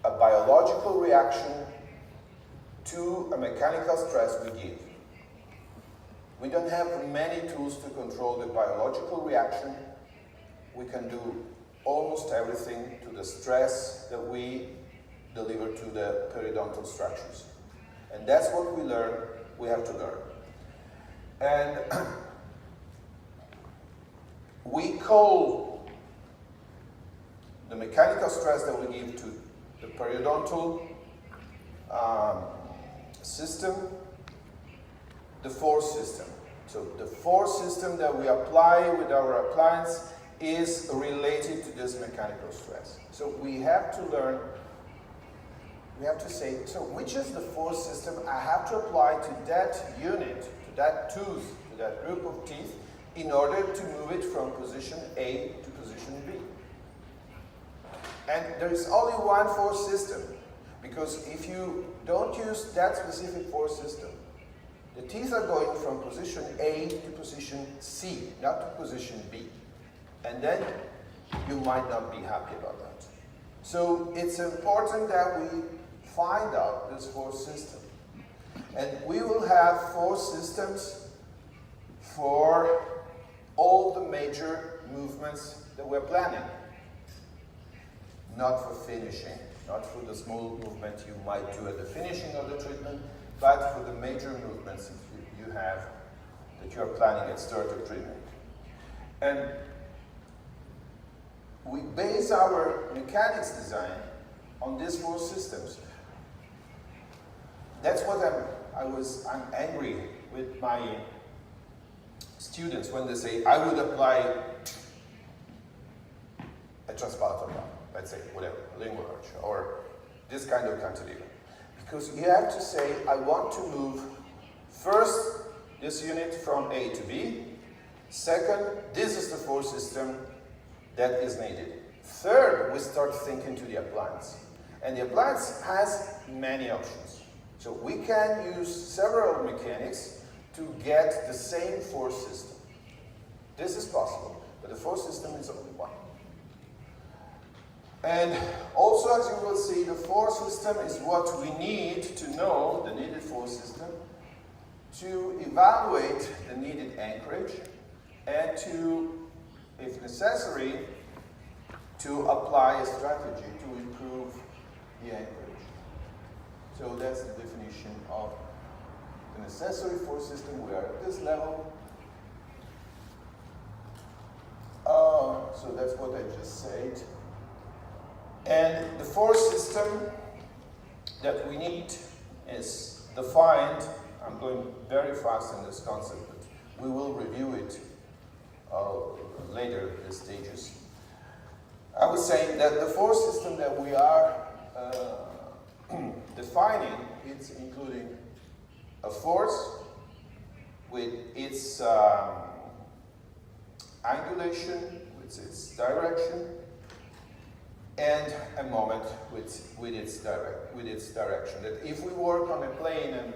a biological reaction to a mechanical stress we give. We don't have many tools to control the biological reaction. We can do almost everything to the stress that we deliver to the periodontal structures. And that's what we have to learn. And we call the mechanical stress that we give to the periodontal system the force system. So the force system that we apply with our appliance is related to this mechanical stress. So we have to learn, we have to say, so which is the force system I have to apply to that unit, to that tooth, to that group of teeth, in order to move it from position A to position B. And there is only one force system, because if you don't use that specific force system, the teeth are going from position A to position C, not to position B. And then you might not be happy about that. So it's important that we find out this force system. And we will have force systems for all the major movements that we're planning. Not for finishing, not for the small movement you might do at the finishing of the treatment, but for the major movements you have that you are planning at start of treatment. And we base our mechanics design on these four systems. That's what I'm angry with my students when they say, I would apply a transpalatal bar, let's say, whatever, lingual arch, or this kind of cantilever. Because you have to say, I want to move first this unit from A to B. Second, this is the force system that is needed. Third, we start thinking to the appliance. And the appliance has many options. So we can use several mechanics to get the same force system. This is possible, but the force system is only one. And also, as you will see, the force system is what we need to know, the needed force system, to evaluate the needed anchorage, and to, if necessary, to apply a strategy to improve the anchorage. So that's the definition of the necessary force system. We are at this level. So that's what I just said. And the force system that we need is defined. I'm going very fast in this concept, but we will review it later in the stages. I was saying that the force system that we are defining, it's including a force with its angulation, with its direction, and a moment with its direction. That if we work on a plane and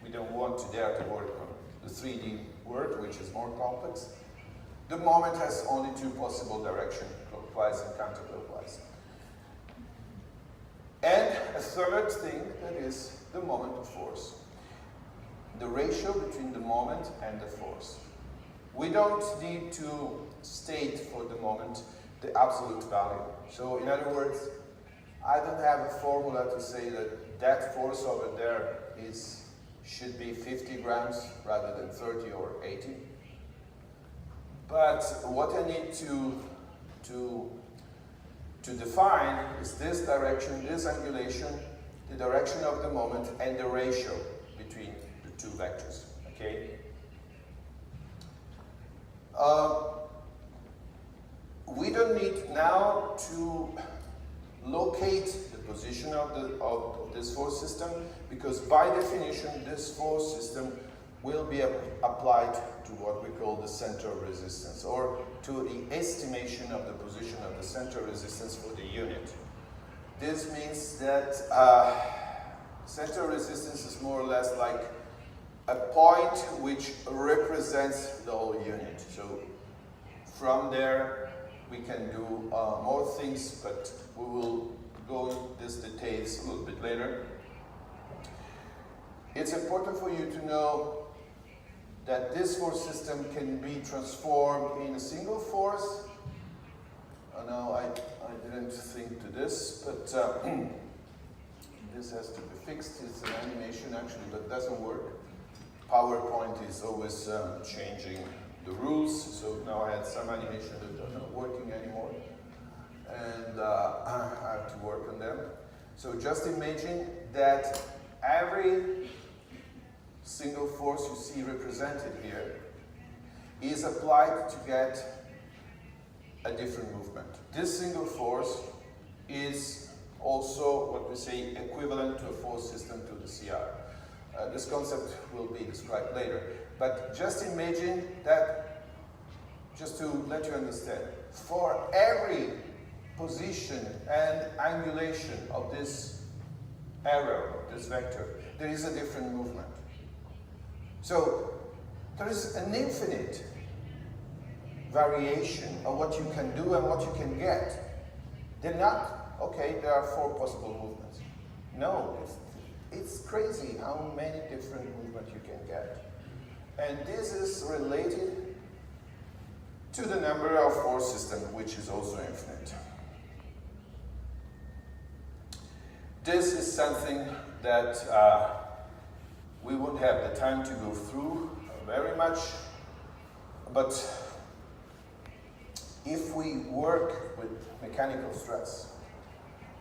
we don't want to dare to work on the 3D world, which is more complex, the moment has only two possible directions, clockwise and counterclockwise. And a third thing, that is the moment of force. The ratio between the moment and the force. We don't need to state for the moment the absolute value. So in other words, I don't have a formula to say that that force over there should be 50 grams rather than 30 or 80. But what I need to define is this direction, this angulation, the direction of the moment, and the ratio between the two vectors, okay? We don't need now to locate the position of this force system, because by definition this force system will be applied to what we call the center of resistance, or to the estimation of the position of the center of resistance for the unit. This means that center of resistance is more or less like a point which represents the whole unit. So from there we can do more things, but we will go in this detail later. It's important for you to know that this force system can be transformed in a single force. Oh no, I didn't think to this, but this has to be fixed. It's an animation actually, but it doesn't work. PowerPoint is always changing the rules, so now I had some animation that are not working anymore, and I have to work on them. So just imagine that every single force you see represented here is applied to get a different movement. This single force is also what we say equivalent to a force system to the CR. This concept will be described later. But just imagine that, just to let you understand, for every position and angulation of this arrow, this vector, there is a different movement. So there is an infinite variation of what you can do and what you can get. They're not, okay, there are 4 possible movements. No, it's crazy how many different movements you can get. And this is related to the number of force systems, which is also infinite. This is something that we won't have the time to go through very much, but if we work with mechanical stress,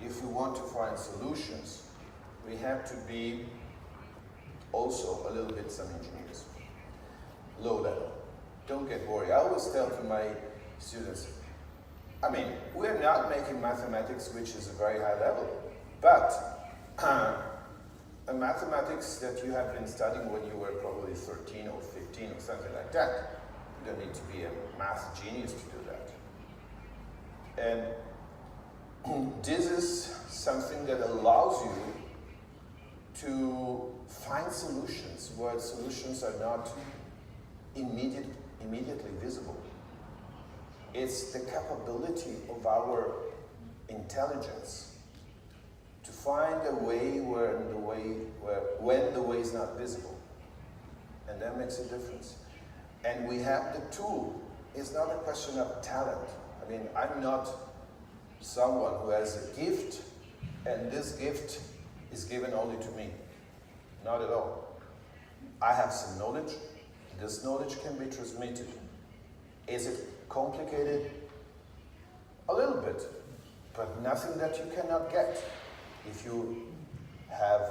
if we want to find solutions, we have to be also a little bit some engineers. Low level. Don't get worried. I always tell to my students, I mean, we're not making mathematics which is a very high level, but a mathematics that you have been studying when you were probably 13 or 15 or something like that. You don't need to be a math genius to do that. And this is something that allows you to find solutions where solutions are not immediately visible. It's the capability of our intelligence to find a way when the way is not visible. And that makes a difference. And we have the tool. It's not a question of talent. I mean, I'm not someone who has a gift, and this gift is given only to me. Not at all. I have some knowledge. This knowledge can be transmitted. Is it complicated? A little bit, but nothing that you cannot get. If you have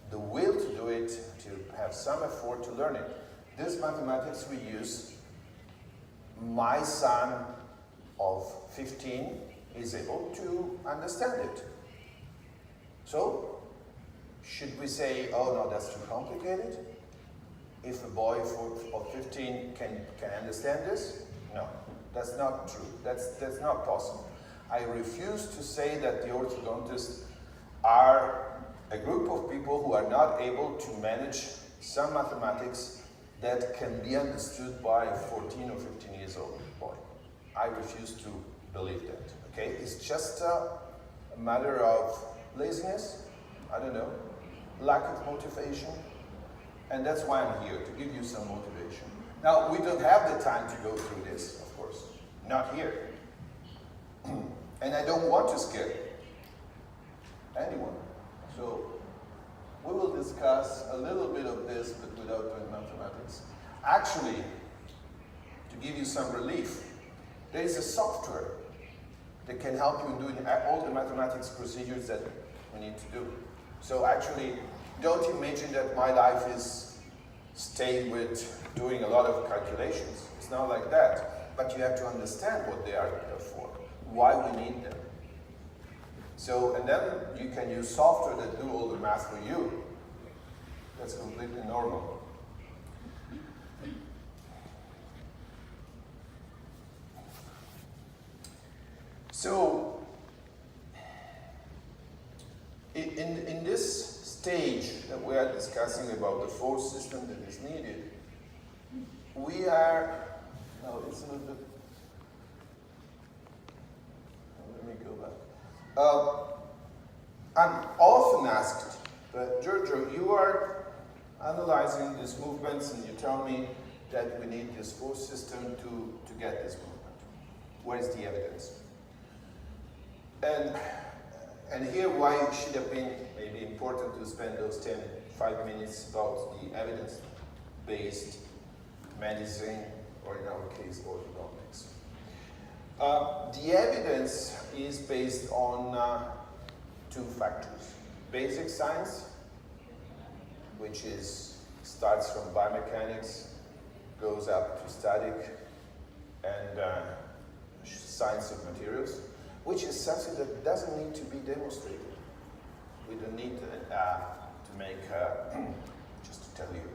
the will to do it, to have some effort to learn it. This mathematics we use, my son of 15 is able to understand it. So, should we say, oh no, that's too complicated? If a boy of 15 can understand this? No, that's not true. That's not possible. I refuse to say that the orthodontists are a group of people who are not able to manage some mathematics that can be understood by a 14 or 15 years old boy. I refuse to believe that, okay? It's just a matter of laziness, I don't know, lack of motivation, and that's why I'm here, to give you some motivation. Now, we don't have the time to go through this, of course, not here. And I don't want to scare anyone. So, we will discuss a little bit of this, but without doing mathematics. Actually, to give you some relief, there is a software that can help you in doing all the mathematics procedures that we need to do. So actually, don't imagine that my life is stayed with doing a lot of calculations. It's not like that. But you have to understand what they are there for, why we need them. So, and then you can use software that do all the math for you. That's completely normal. So, in this stage that we are discussing about the force system that is needed, we are, no, it's a little bit, let me go back. I'm often asked, but Giorgio, you are analyzing these movements and you tell me that we need this force system to get this movement. Where is the evidence? And here why it should have been maybe important to spend those 5 minutes about the evidence-based medicine, or in our case, orthodontics. The evidence is based on 2 factors. Basic science, which starts from biomechanics, goes up to static and science of materials, which is something that doesn't need to be demonstrated. We don't need to make, just to tell you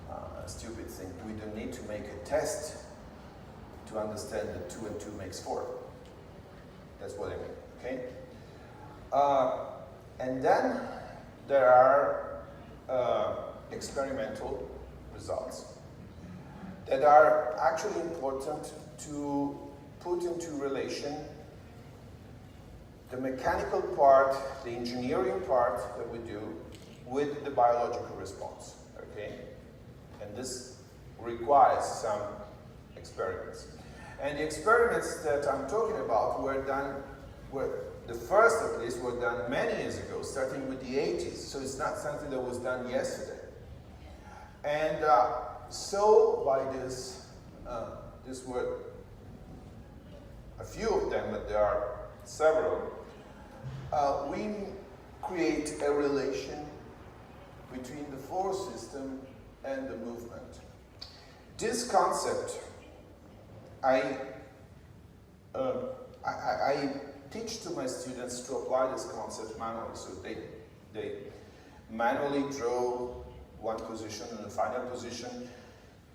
a stupid thing, we don't need to make a test to understand that 2 and 2 makes 4. That's what I mean, okay? And then there are experimental results that are actually important to put into relation the mechanical part, the engineering part that we do with the biological response, okay? And this requires some experiments. And the experiments that I'm talking about the first at least were done many years ago, starting with the 80s, so it's not something that was done yesterday. And so by this were a few of them, but there are several, we create a relation between the force system and the movement. This concept, I teach to my students to apply this concept manually. So they manually draw one position and the final position.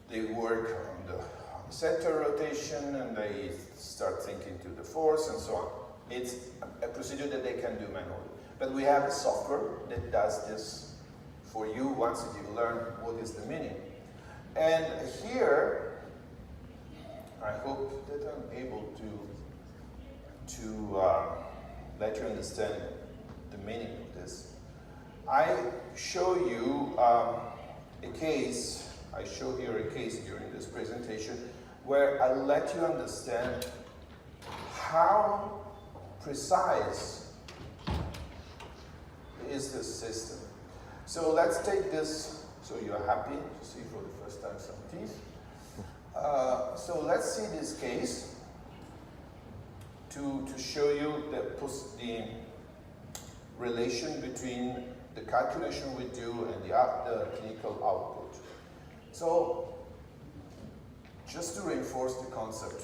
They work on the center rotation and they start thinking to the force and so on. It's a procedure that they can do manually. But we have a software that does this for you once you learn what is the meaning. And here, I hope that I'm able to let you understand the meaning of this. I show you a case, I show here a case during this presentation where I let you understand how precise is this system. So let's take this, so you're happy to see for the first time some teeth. So let's see this case to show you the relation between the calculation we do and the clinical output. So just to reinforce the concept,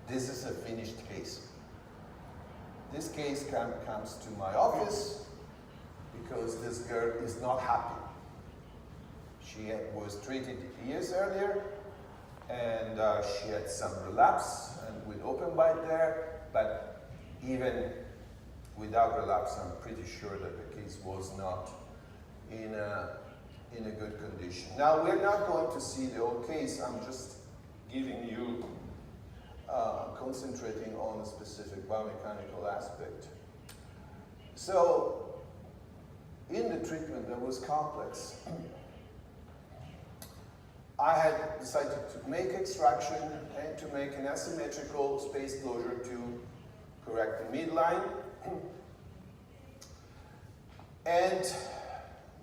this is a finished case. This case comes to my office because this girl is not happy. She was treated years earlier and she had some relapse and with open bite there, but even without relapse, I'm pretty sure that the case was not in a good condition. Now, we're not going to see the whole case. I'm just giving you, concentrating on a specific biomechanical aspect. So, in the treatment that was complex, I had decided to make extraction and to make an asymmetrical space closure to correct the midline. And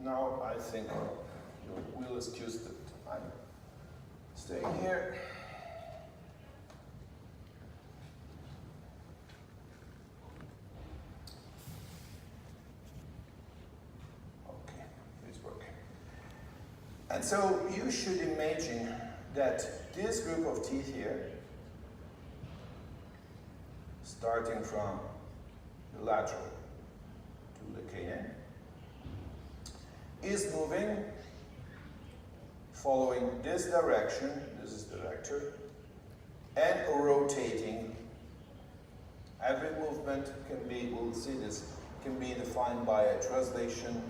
now I think you will excuse that I'm staying here. Okay, it's working. And so you should imagine that this group of teeth here, starting from the lateral to the canine, is moving following this direction, this is the vector, and rotating. Every movement can be, we'll see this, can be defined by a translation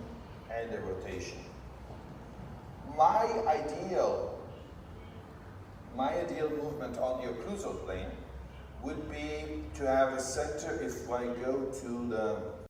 and a rotation. My ideal movement on the occlusal plane would be to have a center, if I go to the